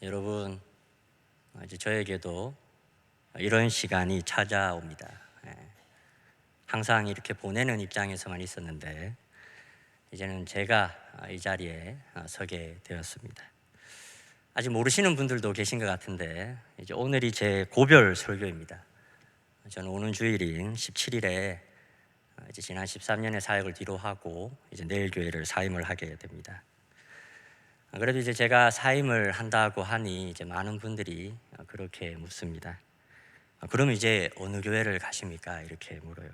여러분, 이제 저에게도 이런 시간이 찾아옵니다. 예. 항상 이렇게 보내는 입장에서만 있었는데 이제는 제가 이 자리에 서게 되었습니다. 아직 모르시는 분들도 계신 것 같은데 이제 오늘이 제 고별 설교입니다. 저는 오는 주일인 17일에 이제 지난 13년의 사역을 뒤로 하고 이제 내일 교회를 사임을 하게 됩니다. 그래도 이제 제가 사임을 한다고 하니 이제 많은 분들이 그렇게 묻습니다. 그러면 이제 어느 교회를 가십니까? 이렇게 물어요.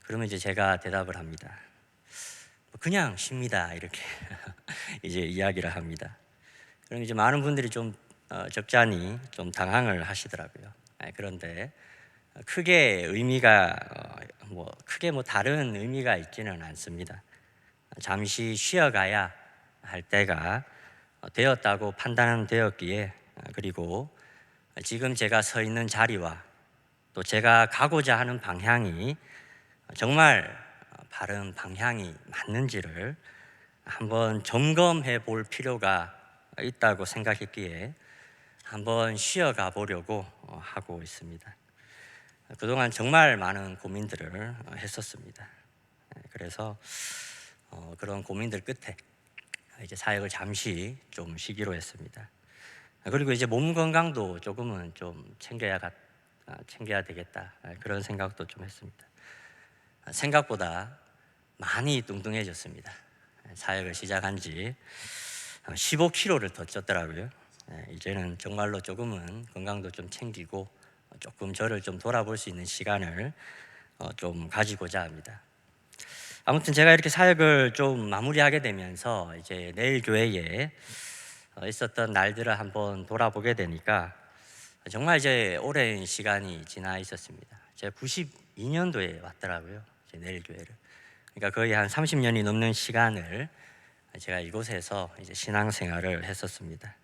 그러면 이제 제가 대답을 합니다. 그냥 쉽니다. 이렇게 이제 이야기를 합니다. 그럼 이제 많은 분들이 좀 적잖이 좀 당황을 하시더라고요. 그런데 크게 의미가 크게 다른 의미가 있지는 않습니다. 잠시 쉬어가야 할 때가 되었다고 판단되었기에 그리고 지금 제가 서 있는 자리와 또 제가 가고자 하는 방향이 정말 바른 방향이 맞는지를 한번 점검해 볼 필요가 있다고 생각했기에 한번 쉬어가 보려고 하고 있습니다. 그동안 정말 많은 고민들을 했었습니다. 그래서 그런 고민들 끝에 이제 사역을 잠시 좀 쉬기로 했습니다. 그리고 이제 몸 건강도 조금은 좀 챙겨야 되겠다 그런 생각도 좀 했습니다. 생각보다 많이 뚱뚱해졌습니다. 사역을 시작한 지 15kg를 더 쪘더라고요. 이제는 정말로 조금은 건강도 좀 챙기고 조금 저를 좀 돌아볼 수 있는 시간을 좀 가지고자 합니다. 아무튼 제가 이렇게 사역을 좀 마무리하게 되면서 이제 내일 교회에 있었던 날들을 한번 돌아보게 되니까 정말 이제 오랜 시간이 지나 있었습니다. 제가 92년도에 왔더라고요. 이제 내일 교회를. 그러니까 거의 한 30년이 넘는 시간을 제가 이곳에서 이제 신앙생활을 했었습니다.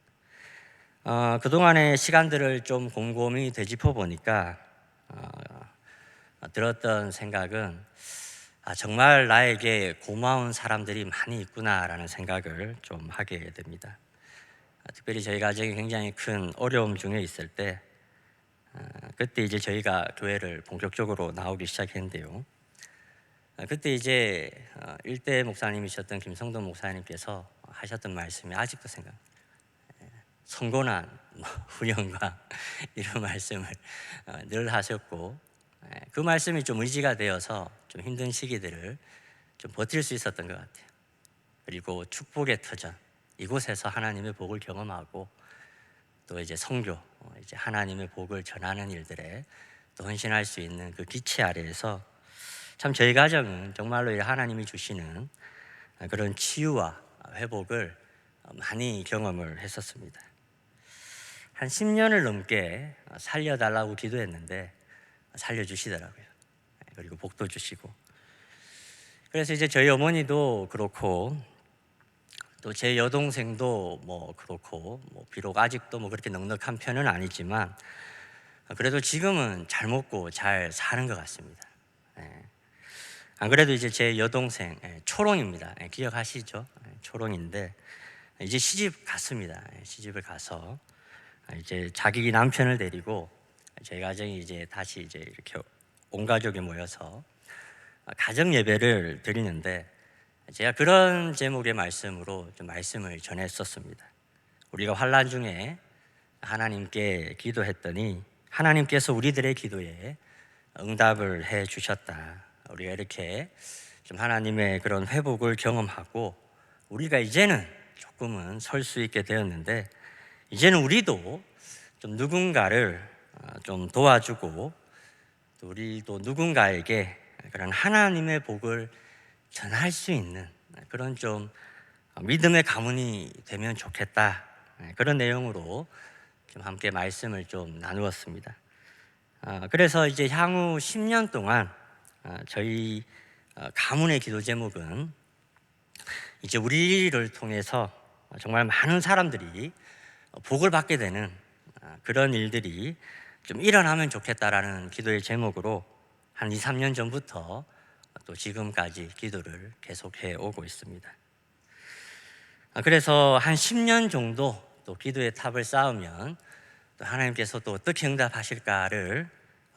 그동안의 시간들을 좀 곰곰이 되짚어 보니까 들었던 생각은 정말 나에게 고마운 사람들이 많이 있구나라는 생각을 좀 하게 됩니다. 특별히 저희 가정이 굉장히 큰 어려움 중에 있을 때 그때 이제 저희가 교회를 본격적으로 나오기 시작했는데요. 그때 이제 일대 목사님이셨던 김성돈 목사님께서 하셨던 말씀이 아직도 생각나요. 성곤한 훈련과 이런 말씀을 늘 하셨고 그 말씀이 좀 의지가 되어서 좀 힘든 시기들을 좀 버틸 수 있었던 것 같아요. 그리고 축복의 터전 이곳에서 하나님의 복을 경험하고 또 이제 선교 이제 하나님의 복을 전하는 일들에 또 헌신할 수 있는 그 기체 아래에서 참 저희 가정은 정말로 하나님이 주시는 그런 치유와 회복을 많이 경험을 했었습니다. 한 10년을 넘게 살려달라고 기도했는데 살려주시더라고요. 그리고 복도 주시고. 그래서 이제 저희 어머니도 그렇고 또 제 여동생도 그렇고 비록 아직도 그렇게 넉넉한 편은 아니지만 그래도 지금은 잘 먹고 잘 사는 것 같습니다. 안 그래도 이제 제 여동생 초롱입니다. 기억하시죠? 초롱인데 이제 시집 갔습니다. 시집을 가서 이제 자기 남편을 데리고 저희 가정이 이제 다시 이제 이렇게 온 가족이 모여서 가정 예배를 드리는데 제가 그런 제목의 말씀으로 좀 말씀을 전했었습니다. 우리가 환난 중에 하나님께 기도했더니 하나님께서 우리들의 기도에 응답을 해 주셨다. 우리가 이렇게 좀 하나님의 그런 회복을 경험하고 우리가 이제는 조금은 설 수 있게 되었는데 이제는 우리도 좀 누군가를 좀 도와주고 또 우리도 누군가에게 그런 하나님의 복을 전할 수 있는 그런 좀 믿음의 가문이 되면 좋겠다. 그런 내용으로 좀 함께 말씀을 좀 나누었습니다. 그래서 이제 향후 10년 동안 저희 가문의 기도 제목은 이제 우리를 통해서 정말 많은 사람들이 복을 받게 되는 그런 일들이 좀 일어나면 좋겠다라는 기도의 제목으로 한 2, 3년 전부터 또 지금까지 기도를 계속해 오고 있습니다. 그래서 한 10년 정도 또 기도의 탑을 쌓으면 또 하나님께서 또 어떻게 응답하실까를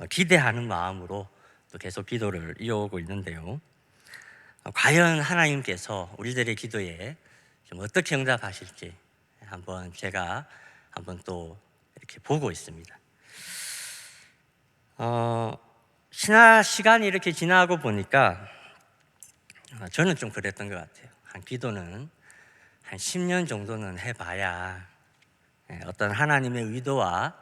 기대하는 마음으로 또 계속 기도를 이어오고 있는데요. 과연 하나님께서 우리들의 기도에 좀 어떻게 응답하실지 제가 한번 또 이렇게 보고 있습니다. 신학 시간이 이렇게 지나고 보니까 저는 좀 그랬던 것 같아요. 기도는 한 10년 정도는 해봐야 어떤 하나님의 의도와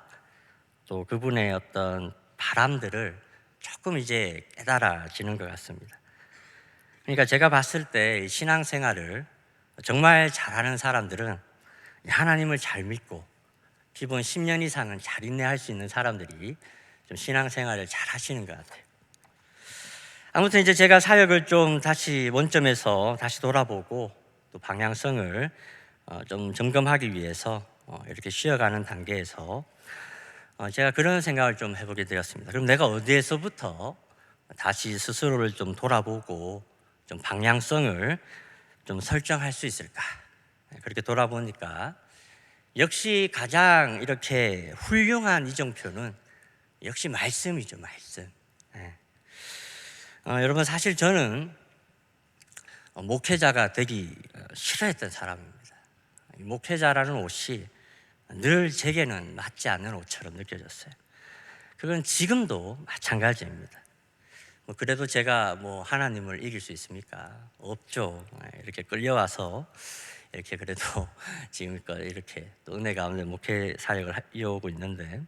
또 그분의 어떤 바람들을 조금 이제 깨달아지는 것 같습니다. 그러니까 제가 봤을 때 신앙생활을 정말 잘하는 사람들은 하나님을 잘 믿고 기본 10년 이상은 잘 인내할 수 있는 사람들이 좀 신앙생활을 잘 하시는 것 같아요. 아무튼 이제 제가 사역을 좀 다시 원점에서 다시 돌아보고 또 방향성을 좀 점검하기 위해서 이렇게 쉬어가는 단계에서 제가 그런 생각을 좀 해보게 되었습니다. 그럼 내가 어디에서부터 다시 스스로를 좀 돌아보고 좀 방향성을 좀 설정할 수 있을까? 그렇게 돌아보니까 역시 가장 이렇게 훌륭한 이정표는 역시 말씀이죠, 말씀. 여러분, 사실 저는 목회자가 되기 싫어했던 사람입니다. 목회자라는 옷이 늘 제게는 맞지 않는 옷처럼 느껴졌어요. 그건 지금도 마찬가지입니다. 그래도 제가 하나님을 이길 수 있습니까? 없죠. 이렇게 끌려와서 이렇게 그래도 지금껏 이렇게 또 은혜 가운데 목회 사역을 이어오고 있는데,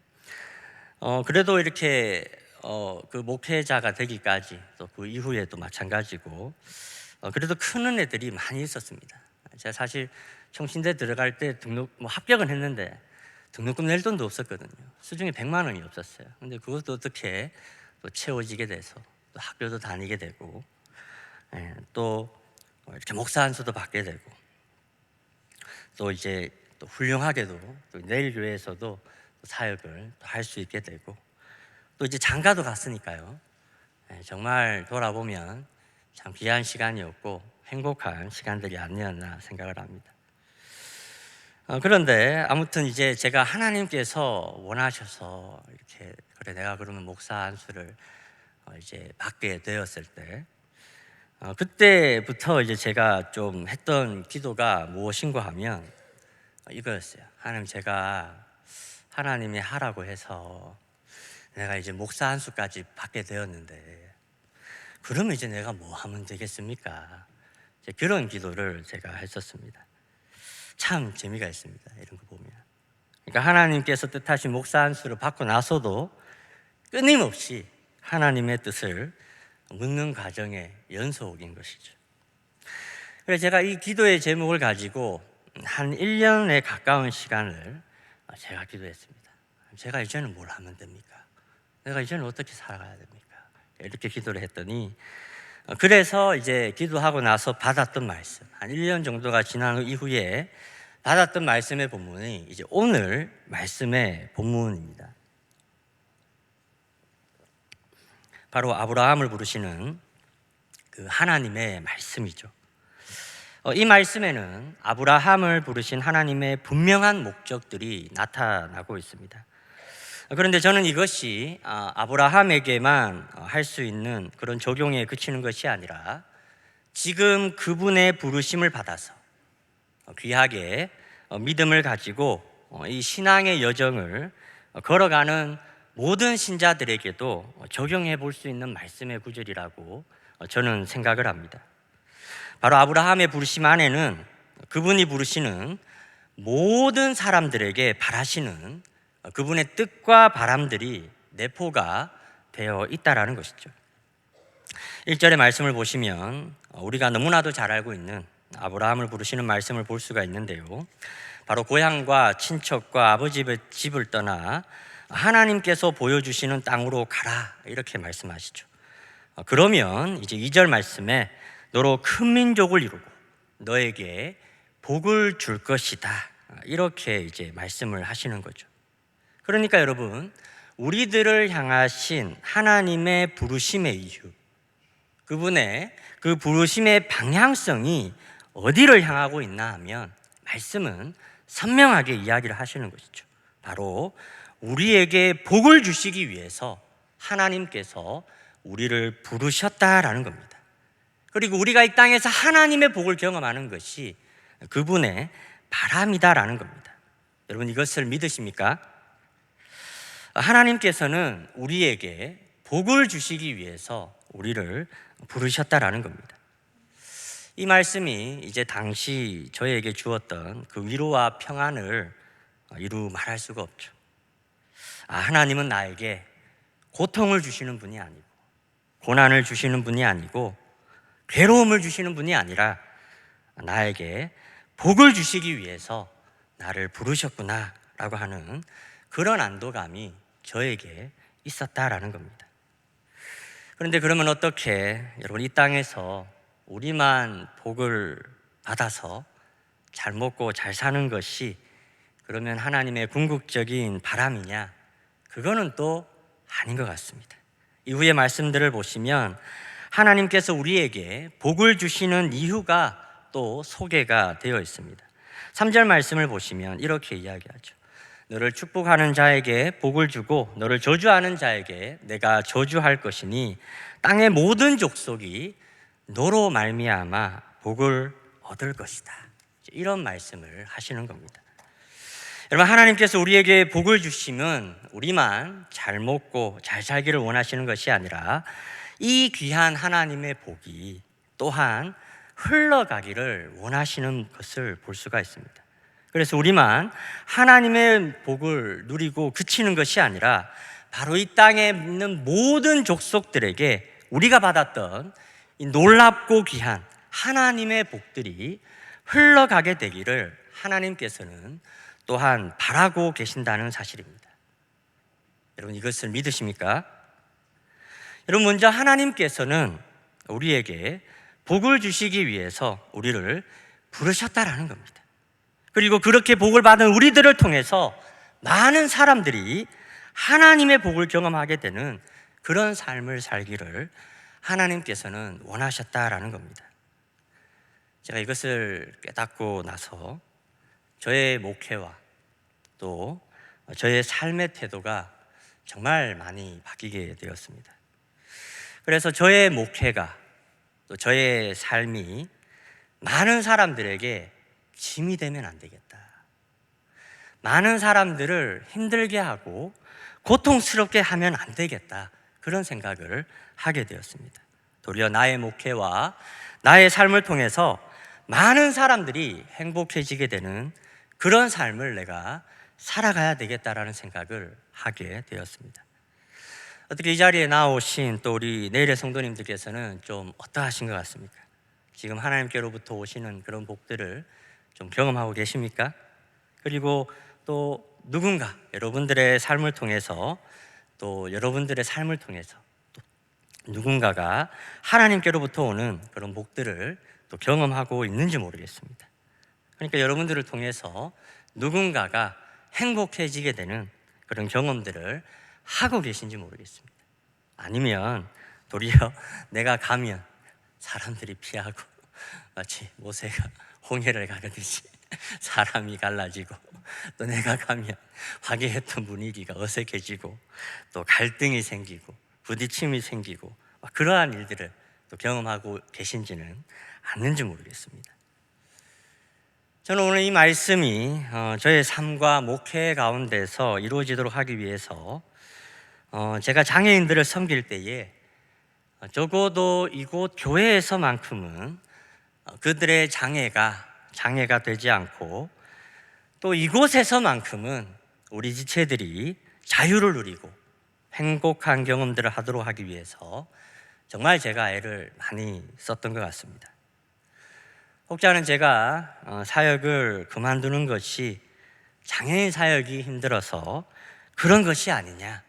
그래도 이렇게 그 목회자가 되기까지 또 그 이후에도 마찬가지고, 그래도 큰 은혜들이 많이 있었습니다. 제가 사실 청신대 들어갈 때 합격은 했는데 등록금 낼 돈도 없었거든요. 수중에 100만 원이 없었어요. 근데 그것도 어떻게 또 채워지게 돼서 또 학교도 다니게 되고, 또 이렇게 목사 안수도 받게 되고, 또 이제 또 훌륭하게도 또 내일 교회에서도 사역을 할 수 있게 되고, 또 이제 장가도 갔으니까요. 정말 돌아보면 참 귀한 시간이었고 행복한 시간들이 아니었나 생각을 합니다. 그런데 아무튼 이제 제가 하나님께서 원하셔서 이렇게 그래 내가 그러면 목사 안수를 이제 받게 되었을 때, 그때부터 이제 제가 좀 했던 기도가 무엇인가 하면 이거였어요. 하나님, 제가 하나님이 하라고 해서 내가 이제 목사 안수까지 받게 되었는데 그러면 이제 내가 뭐 하면 되겠습니까? 그런 기도를 제가 했었습니다. 참 재미가 있습니다, 이런 거 보면. 그러니까 하나님께서 뜻하신 목사 안수를 받고 나서도 끊임없이 하나님의 뜻을 묻는 과정의 연속인 것이죠. 그래서 제가 이 기도의 제목을 가지고 한 1년에 가까운 시간을 제가 기도했습니다. 제가 이제는 뭘 하면 됩니까? 내가 이제는 어떻게 살아가야 됩니까? 이렇게 기도를 했더니, 그래서 이제 기도하고 나서 받았던 말씀, 한 1년 정도가 지난 이후에 받았던 말씀의 본문이 이제 오늘 말씀의 본문입니다. 바로 아브라함을 부르시는 그 하나님의 말씀이죠. 이 말씀에는 아브라함을 부르신 하나님의 분명한 목적들이 나타나고 있습니다. 그런데 저는 이것이 아브라함에게만 할 수 있는 그런 적용에 그치는 것이 아니라 지금 그분의 부르심을 받아서 귀하게 믿음을 가지고 이 신앙의 여정을 걸어가는 모든 신자들에게도 적용해 볼 수 있는 말씀의 구절이라고 저는 생각을 합니다. 바로 아브라함의 부르심 안에는 그분이 부르시는 모든 사람들에게 바라시는 그분의 뜻과 바람들이 내포가 되어 있다라는 것이죠. 1절의 말씀을 보시면 우리가 너무나도 잘 알고 있는 아브라함을 부르시는 말씀을 볼 수가 있는데요. 바로 고향과 친척과 아버지의 집을 떠나 하나님께서 보여주시는 땅으로 가라, 이렇게 말씀하시죠. 그러면 이제 2절 말씀에 너로 큰 민족을 이루고 너에게 복을 줄 것이다, 이렇게 이제 말씀을 하시는 거죠. 그러니까 여러분, 우리들을 향하신 하나님의 부르심의 이유, 그분의 그 부르심의 방향성이 어디를 향하고 있나 하면 말씀은 선명하게 이야기를 하시는 것이죠. 바로 우리에게 복을 주시기 위해서 하나님께서 우리를 부르셨다라는 겁니다. 그리고 우리가 이 땅에서 하나님의 복을 경험하는 것이 그분의 바람이다라는 겁니다. 여러분, 이것을 믿으십니까? 하나님께서는 우리에게 복을 주시기 위해서 우리를 부르셨다라는 겁니다. 이 말씀이 이제 당시 저에게 주었던 그 위로와 평안을 이루 말할 수가 없죠. 하나님은 나에게 고통을 주시는 분이 아니고, 고난을 주시는 분이 아니고, 괴로움을 주시는 분이 아니라 나에게 복을 주시기 위해서 나를 부르셨구나 라고 하는 그런 안도감이 저에게 있었다라는 겁니다. 그런데 그러면 어떻게, 여러분, 이 땅에서 우리만 복을 받아서 잘 먹고 잘 사는 것이 그러면 하나님의 궁극적인 바람이냐? 그거는 또 아닌 것 같습니다. 이후의 말씀들을 보시면 하나님께서 우리에게 복을 주시는 이유가 또 소개가 되어 있습니다. 3절 말씀을 보시면 이렇게 이야기하죠. 너를 축복하는 자에게 복을 주고 너를 저주하는 자에게 내가 저주할 것이니 땅의 모든 족속이 너로 말미암아 복을 얻을 것이다. 이런 말씀을 하시는 겁니다. 여러분, 하나님께서 우리에게 복을 주시면 우리만 잘 먹고 잘 살기를 원하시는 것이 아니라 이 귀한 하나님의 복이 또한 흘러가기를 원하시는 것을 볼 수가 있습니다. 그래서 우리만 하나님의 복을 누리고 그치는 것이 아니라 바로 이 땅에 있는 모든 족속들에게 우리가 받았던 이 놀랍고 귀한 하나님의 복들이 흘러가게 되기를 하나님께서는 또한 바라고 계신다는 사실입니다. 여러분, 이것을 믿으십니까? 여러분, 먼저 하나님께서는 우리에게 복을 주시기 위해서 우리를 부르셨다라는 겁니다. 그리고 그렇게 복을 받은 우리들을 통해서 많은 사람들이 하나님의 복을 경험하게 되는 그런 삶을 살기를 하나님께서는 원하셨다라는 겁니다. 제가 이것을 깨닫고 나서 저의 목회와 또 저의 삶의 태도가 정말 많이 바뀌게 되었습니다. 그래서 저의 목회가 또 저의 삶이 많은 사람들에게 짐이 되면 안 되겠다. 많은 사람들을 힘들게 하고 고통스럽게 하면 안 되겠다. 그런 생각을 하게 되었습니다. 도리어 나의 목회와 나의 삶을 통해서 많은 사람들이 행복해지게 되는 그런 삶을 내가 살아가야 되겠다라는 생각을 하게 되었습니다. 어떻게 이 자리에 나오신 또 우리 내일의 성도님들께서는 좀 어떠하신 것 같습니까? 지금 하나님께로부터 오시는 그런 복들을 좀 경험하고 계십니까? 그리고 또 누군가 여러분들의 삶을 통해서 또 여러분들의 삶을 통해서 또 누군가가 하나님께로부터 오는 그런 복들을 또 경험하고 있는지 모르겠습니다. 그러니까 여러분들을 통해서 누군가가 행복해지게 되는 그런 경험들을 하고 계신지 모르겠습니다. 아니면 도리어 내가 가면 사람들이 피하고 마치 모세가 홍해를 가르듯이 사람이 갈라지고 또 내가 가면 화기했던 분위기가 어색해지고 또 갈등이 생기고 부딪힘이 생기고 그러한 일들을 또 경험하고 계신지는 않는지 모르겠습니다. 저는 오늘 이 말씀이 저의 삶과 목회 가운데서 이루어지도록 하기 위해서 제가 장애인들을 섬길 때에 적어도 이곳 교회에서만큼은 그들의 장애가 되지 않고 또 이곳에서만큼은 우리 지체들이 자유를 누리고 행복한 경험들을 하도록 하기 위해서 정말 제가 애를 많이 썼던 것 같습니다. 혹자는 제가 사역을 그만두는 것이 장애인 사역이 힘들어서 그런 것이 아니냐,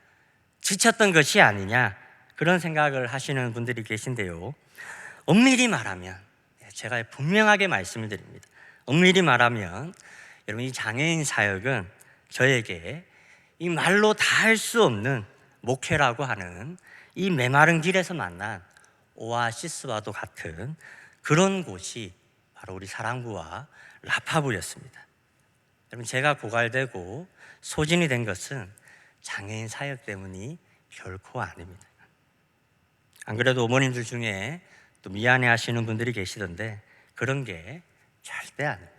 지쳤던 것이 아니냐, 그런 생각을 하시는 분들이 계신데요. 엄밀히 말하면, 제가 분명하게 말씀을 드립니다. 엄밀히 말하면 여러분, 이 장애인 사역은 저에게 이 말로 다 할 수 없는 목회라고 하는 이 메마른 길에서 만난 오아시스와도 같은 그런 곳이 바로 우리 사랑부와 라파부였습니다. 여러분, 제가 고갈되고 소진이 된 것은 장애인 사역 때문이 결코 아닙니다. 안 그래도 어머님들 중에 또 미안해 하시는 분들이 계시던데 그런 게 절대 아닙니다.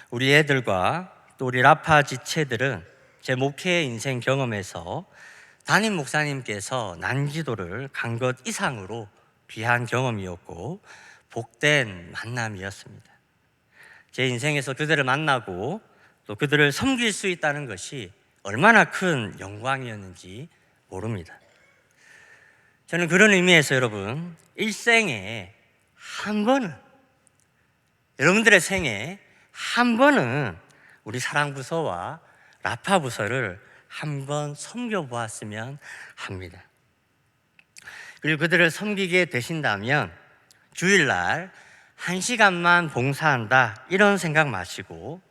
우리 애들과 또 우리 라파 지체들은 제 목회 인생 경험에서 담임 목사님께서 난기도를 간 것 이상으로 귀한 경험이었고 복된 만남이었습니다. 제 인생에서 그들을 만나고 또 그들을 섬길 수 있다는 것이 얼마나 큰 영광이었는지 모릅니다. 저는 그런 의미에서 여러분, 일생에 한 번은, 여러분들의 생에 한 번은 우리 사랑부서와 라파부서를 한번 섬겨보았으면 합니다. 그리고 그들을 섬기게 되신다면 주일날 1시간만 봉사한다 이런 생각 마시고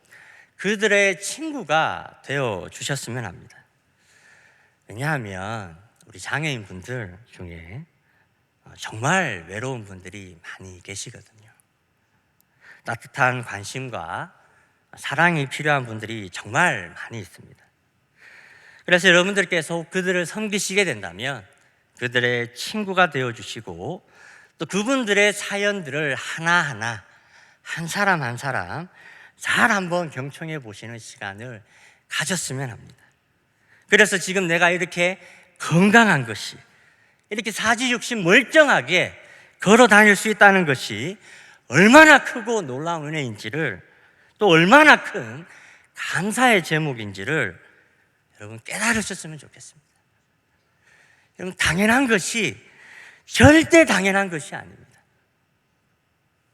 그들의 친구가 되어 주셨으면 합니다. 왜냐하면 우리 장애인 분들 중에 정말 외로운 분들이 많이 계시거든요. 따뜻한 관심과 사랑이 필요한 분들이 정말 많이 있습니다. 그래서 여러분들께서 그들을 섬기시게 된다면 그들의 친구가 되어주시고 또 그분들의 사연들을 하나하나 한 사람 한 사람 잘 한번 경청해 보시는 시간을 가졌으면 합니다. 그래서 지금 내가 이렇게 건강한 것이, 이렇게 사지육신 멀쩡하게 걸어 다닐 수 있다는 것이 얼마나 크고 놀라운 은혜인지를, 또 얼마나 큰 감사의 제목인지를 여러분 깨달으셨으면 좋겠습니다. 여러분, 당연한 것이 절대 당연한 것이 아닙니다.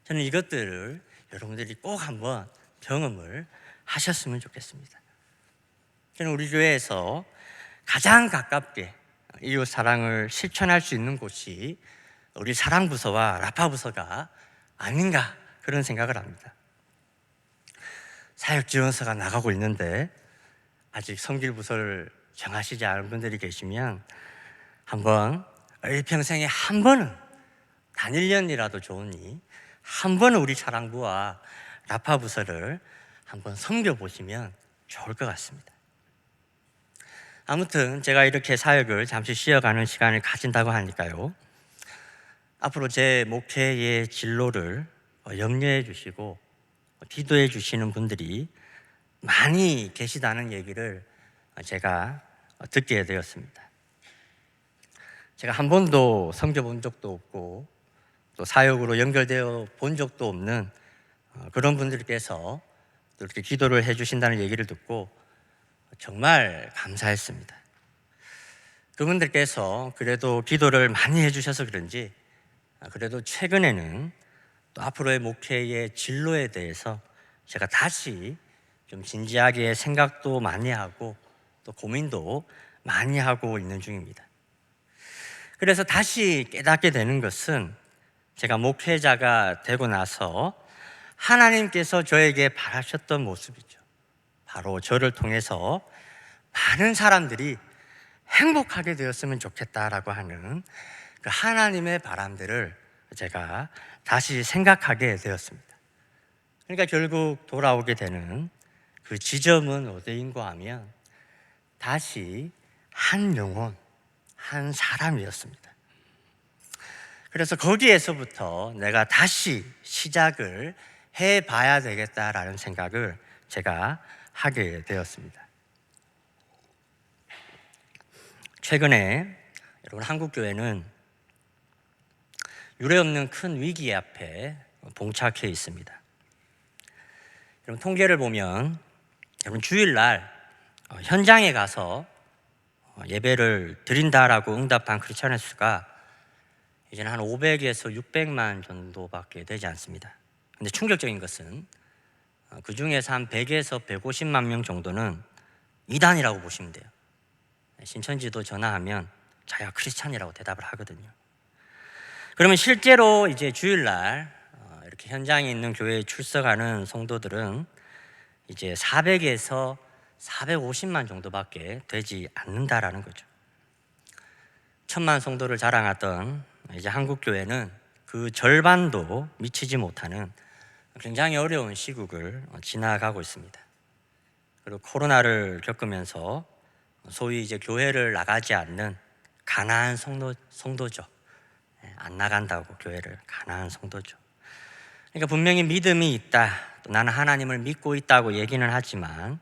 저는 이것들을 여러분들이 꼭 한번 경험을 하셨으면 좋겠습니다. 저는 우리 교회에서 가장 가깝게 이웃 사랑을 실천할 수 있는 곳이 우리 사랑부서와 라파부서가 아닌가 그런 생각을 합니다. 사역지원서가 나가고 있는데 아직 섬길부서를 정하시지 않은 분들이 계시면 한번 일평생에 한 번은, 단 1년이라도 좋으니 한 번은 우리 사랑부와 라파부서를 한번 섬겨보시면 좋을 것 같습니다. 아무튼 제가 이렇게 사역을 잠시 쉬어가는 시간을 가진다고 하니까요, 앞으로 제 목회의 진로를 염려해 주시고 기도해 주시는 분들이 많이 계시다는 얘기를 제가 듣게 되었습니다. 제가 한 번도 섬겨본 적도 없고 또 사역으로 연결되어 본 적도 없는 그런 분들께서 또 이렇게 기도를 해주신다는 얘기를 듣고 정말 감사했습니다. 그분들께서 그래도 기도를 많이 해주셔서 그런지 그래도 최근에는 또 앞으로의 목회의 진로에 대해서 제가 다시 좀 진지하게 생각도 많이 하고 또 고민도 많이 하고 있는 중입니다. 그래서 다시 깨닫게 되는 것은 제가 목회자가 되고 나서 하나님께서 저에게 바라셨던 모습이죠. 바로 저를 통해서 많은 사람들이 행복하게 되었으면 좋겠다라고 하는 그 하나님의 바람들을 제가 다시 생각하게 되었습니다. 그러니까 결국 돌아오게 되는 그 지점은 어디인가 하면 다시 한 영혼, 한 사람이었습니다. 그래서 거기에서부터 내가 다시 시작을 해봐야 되겠다라는 생각을 제가 하게 되었습니다. 최근에 여러분, 한국교회는 유례없는 큰 위기 앞에 봉착해 있습니다. 여러분, 통계를 보면 여러분 주일날 현장에 가서 예배를 드린다라고 응답한 크리스찬의 수가 이제는 한 500에서 600만 정도밖에 되지 않습니다. 근데 충격적인 것은 그 중에서 한 100에서 150만 명 정도는 이단이라고 보시면 돼요. 신천지도 전화하면 자기가 크리스찬이라고 대답을 하거든요. 그러면 실제로 이제 주일날 이렇게 현장에 있는 교회에 출석하는 성도들은 이제 400에서 450만 정도밖에 되지 않는다라는 거죠. 1000만 성도를 자랑하던 이제 한국교회는 그 절반도 미치지 못하는 굉장히 어려운 시국을 지나가고 있습니다. 그리고 코로나를 겪으면서 소위 이제 교회를 나가지 않는 가난한 성도죠. 안 나간다고 교회를 가난한 성도죠. 그러니까 분명히 믿음이 있다, 또 나는 하나님을 믿고 있다고 얘기는 하지만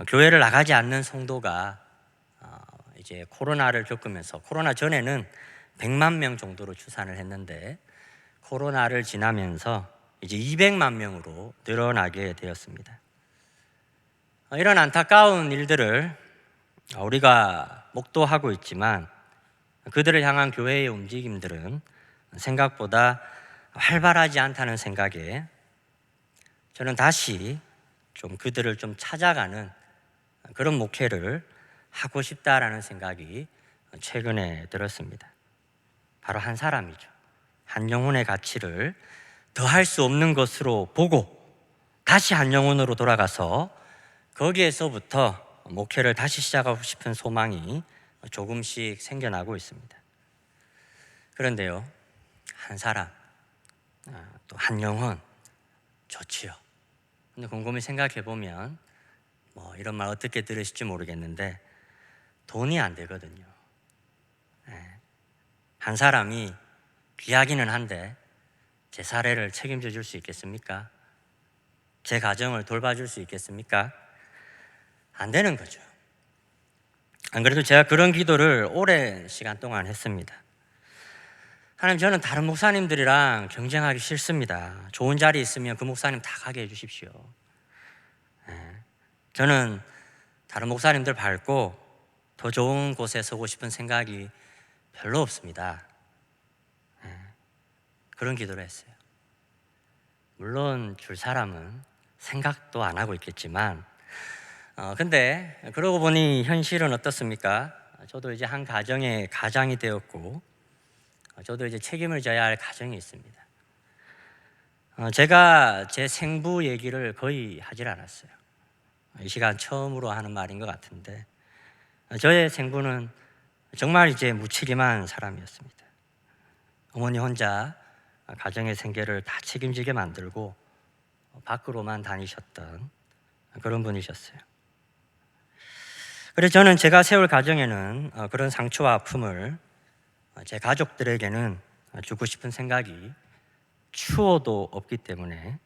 교회를 나가지 않는 성도가 이제 코로나를 겪으면서, 코로나 전에는 100만 명 정도로 추산을 했는데 코로나를 지나면서 이제 200만 명으로 늘어나게 되었습니다. 이런 안타까운 일들을 우리가 목도하고 있지만 그들을 향한 교회의 움직임들은 생각보다 활발하지 않다는 생각에 저는 다시 좀 그들을 좀 찾아가는 그런 목회를 하고 싶다라는 생각이 최근에 들었습니다. 바로 한 사람이죠. 한 영혼의 가치를 더할 수 없는 것으로 보고 다시 한 영혼으로 돌아가서 거기에서부터 목회를 다시 시작하고 싶은 소망이 조금씩 생겨나고 있습니다. 그런데요, 한 사람, 또 한 영혼 좋지요. 근데 곰곰이 생각해 보면 이런 말 어떻게 들으실지 모르겠는데 돈이 안 되거든요. 한 사람이 귀하기는 한데 제 사례를 책임져 줄 수 있겠습니까? 제 가정을 돌봐줄 수 있겠습니까? 안 되는 거죠. 안 그래도 제가 그런 기도를 오랜 시간 동안 했습니다. 하나님, 저는 다른 목사님들이랑 경쟁하기 싫습니다. 좋은 자리 있으면 그 목사님 다 가게 해주십시오. 저는 다른 목사님들 밟고 더 좋은 곳에 서고 싶은 생각이 별로 없습니다. 그런 기도를 했어요. 물론 줄 사람은 생각도 안 하고 있겠지만 근데 그러고 보니 현실은 어떻습니까? 저도 이제 한 가정의 가장이 되었고 저도 이제 책임을 져야 할 가정이 있습니다. 제가 제 생부 얘기를 거의 하질 않았어요. 이 시간 처음으로 하는 말인 것 같은데 저의 생부는 정말 이제 무책임한 사람이었습니다. 어머니 혼자 가정의 생계를 다 책임지게 만들고 밖으로만 다니셨던 그런 분이셨어요. 그래서 저는 제가 세울 가정에는 그런 상처와 아픔을 제 가족들에게는 주고 싶은 생각이 추호도 없기 때문에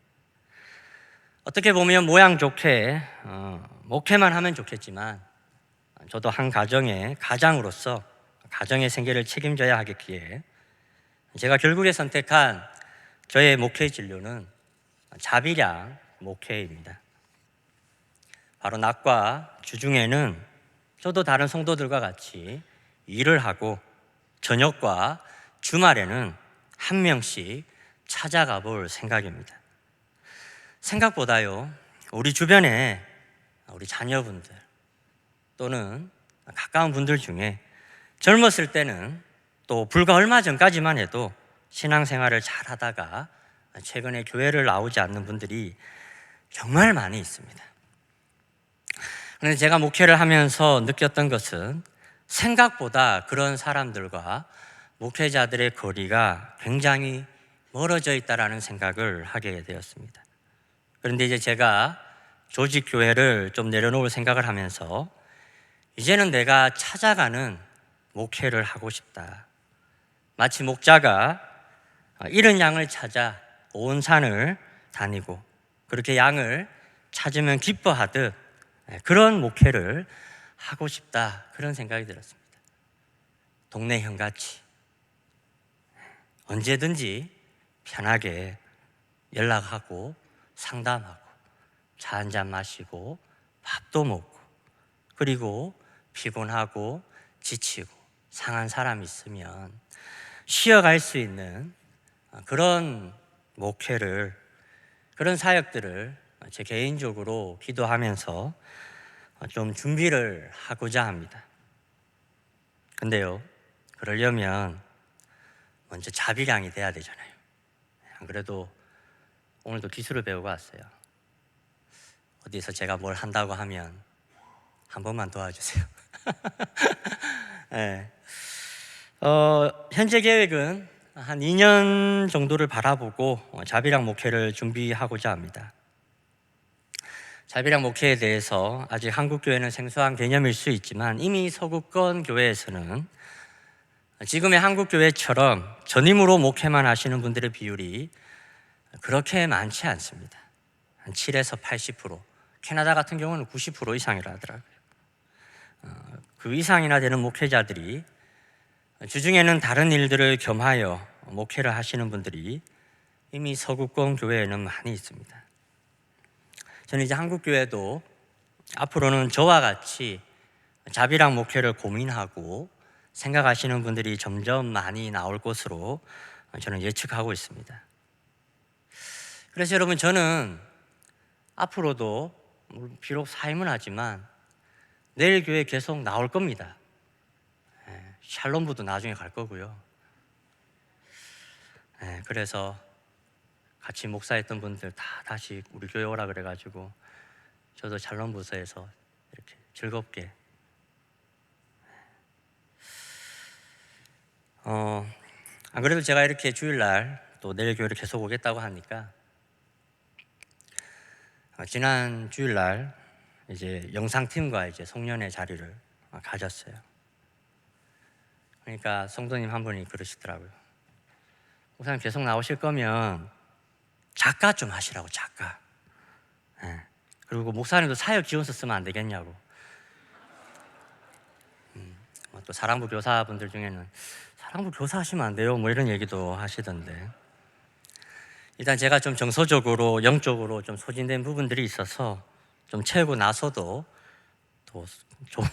어떻게 보면 모양 좋게 목회만 하면 좋겠지만 저도 한 가정의 가장으로서 가정의 생계를 책임져야 하겠기에 제가 결국에 선택한 저의 목회 진로는 자비량 목회입니다. 바로 낮과 주중에는 저도 다른 성도들과 같이 일을 하고 저녁과 주말에는 한 명씩 찾아가 볼 생각입니다. 생각보다요, 우리 주변에 우리 자녀분들 또는 가까운 분들 중에 젊었을 때는 또 불과 얼마 전까지만 해도 신앙생활을 잘 하다가 최근에 교회를 나오지 않는 분들이 정말 많이 있습니다. 그런데 제가 목회를 하면서 느꼈던 것은 생각보다 그런 사람들과 목회자들의 거리가 굉장히 멀어져 있다라는 생각을 하게 되었습니다. 그런데 이제 제가 조직교회를 좀 내려놓을 생각을 하면서 이제는 내가 찾아가는 목회를 하고 싶다. 마치 목자가 잃은 양을 찾아 온 산을 다니고 그렇게 양을 찾으면 기뻐하듯 그런 목회를 하고 싶다, 그런 생각이 들었습니다. 동네 형같이 언제든지 편하게 연락하고 상담하고 차 한잔 마시고 밥도 먹고 그리고 피곤하고 지치고 상한 사람 있으면 쉬어갈 수 있는 그런 목회를, 그런 사역들을 제 개인적으로 기도하면서 좀 준비를 하고자 합니다. 근데요, 그러려면 먼저 자비량이 돼야 되잖아요. 안 그래도 오늘도 기술을 배우고 왔어요. 어디서 제가 뭘 한다고 하면 한 번만 도와주세요. 네. 현재 계획은 한 2년 정도를 바라보고 자비랑 목회를 준비하고자 합니다. 자비랑 목회에 대해서 아직 한국 교회는 생소한 개념일 수 있지만 이미 서구권 교회에서는 지금의 한국 교회처럼 전임으로 목회만 하시는 분들의 비율이 그렇게 많지 않습니다. 한 7에서 80%, 캐나다 같은 경우는 90% 이상이라 하더라고요. 그 이상이나 되는 목회자들이, 주중에는 다른 일들을 겸하여 목회를 하시는 분들이 이미 서구권 교회에는 많이 있습니다. 저는 이제 한국 교회도 앞으로는 저와 같이 자비랑 목회를 고민하고 생각하시는 분들이 점점 많이 나올 것으로 저는 예측하고 있습니다. 그래서 여러분, 저는 앞으로도 비록 사임은 하지만 내일 교회 계속 나올 겁니다. 샬롬부도 나중에 갈 거고요. 그래서 같이 목사했던 분들 다 다시 우리 교회 오라 그래가지고 저도 샬롬 부서에서 이렇게 즐겁게 안 그래도 제가 이렇게 주일날 또 내일 교회를 계속 오겠다고 하니까 지난 주일날 이제 영상팀과 이제 송년회 자리를 가졌어요. 그러니까 성도님 한 분이 그러시더라고요. 목사님 계속 나오실 거면 작가 좀 하시라고, 작가. 그리고 목사님도 사역 지원서 쓰면 안 되겠냐고. 또 사랑부 교사분들 중에는 사랑부 교사 하시면 안 돼요, 뭐 이런 얘기도 하시던데. 일단 제가 좀 정서적으로, 영적으로 좀 소진된 부분들이 있어서 좀 채우고 나서도 또 좋은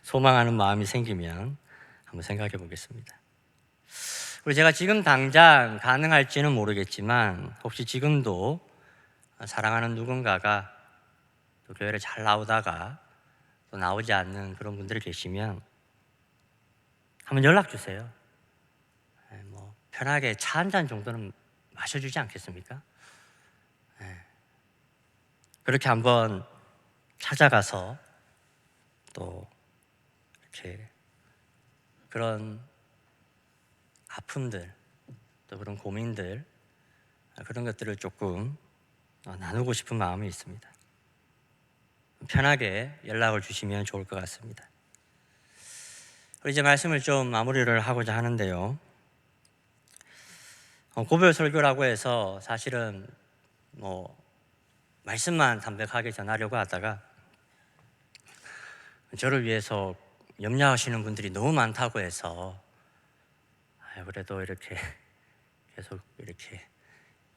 소망하는 마음이 생기면 한번 생각해 보겠습니다. 그리고 제가 지금 당장 가능할지는 모르겠지만 혹시 지금도 사랑하는 누군가가 또 교회를 잘 나오다가 또 나오지 않는 그런 분들이 계시면 한번 연락 주세요. 뭐 편하게 차 한 잔 정도는 마셔주지 않겠습니까? 그렇게 한번 찾아가서 또 이렇게 그런 아픔들, 또 그런 고민들, 그런 것들을 조금 나누고 싶은 마음이 있습니다. 편하게 연락을 주시면 좋을 것 같습니다. 이제 말씀을 좀 마무리를 하고자 하는데요. 고별 설교라고 해서 사실은 뭐 말씀만 담백하게 전하려고 하다가 저를 위해서 염려하시는 분들이 너무 많다고 해서 그래도 이렇게 계속 이렇게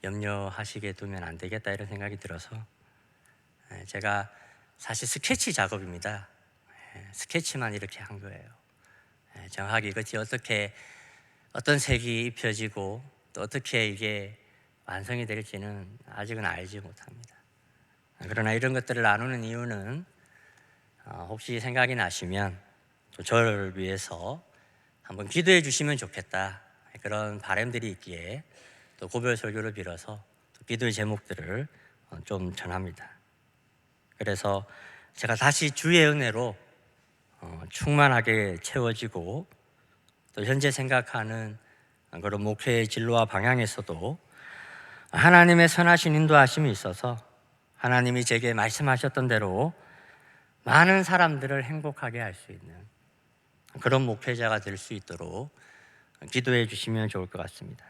염려하시게 두면 안 되겠다 이런 생각이 들어서 제가 사실 스케치 작업입니다. 스케치만 이렇게 한 거예요. 정확하게 이것이 어떻게 어떤 색이 입혀지고 또 어떻게 이게 완성이 될지는 아직은 알지 못합니다. 그러나 이런 것들을 나누는 이유는 혹시 생각이 나시면 또 저를 위해서 한번 기도해 주시면 좋겠다, 그런 바람들이 있기에 또 고별 설교를 빌어서 또 기도의 제목들을 좀 전합니다. 그래서 제가 다시 주의 은혜로 충만하게 채워지고 또 현재 생각하는 그런 목회의 진로와 방향에서도 하나님의 선하신 인도하심이 있어서 하나님이 제게 말씀하셨던 대로 많은 사람들을 행복하게 할 수 있는 그런 목회자가 될 수 있도록 기도해 주시면 좋을 것 같습니다.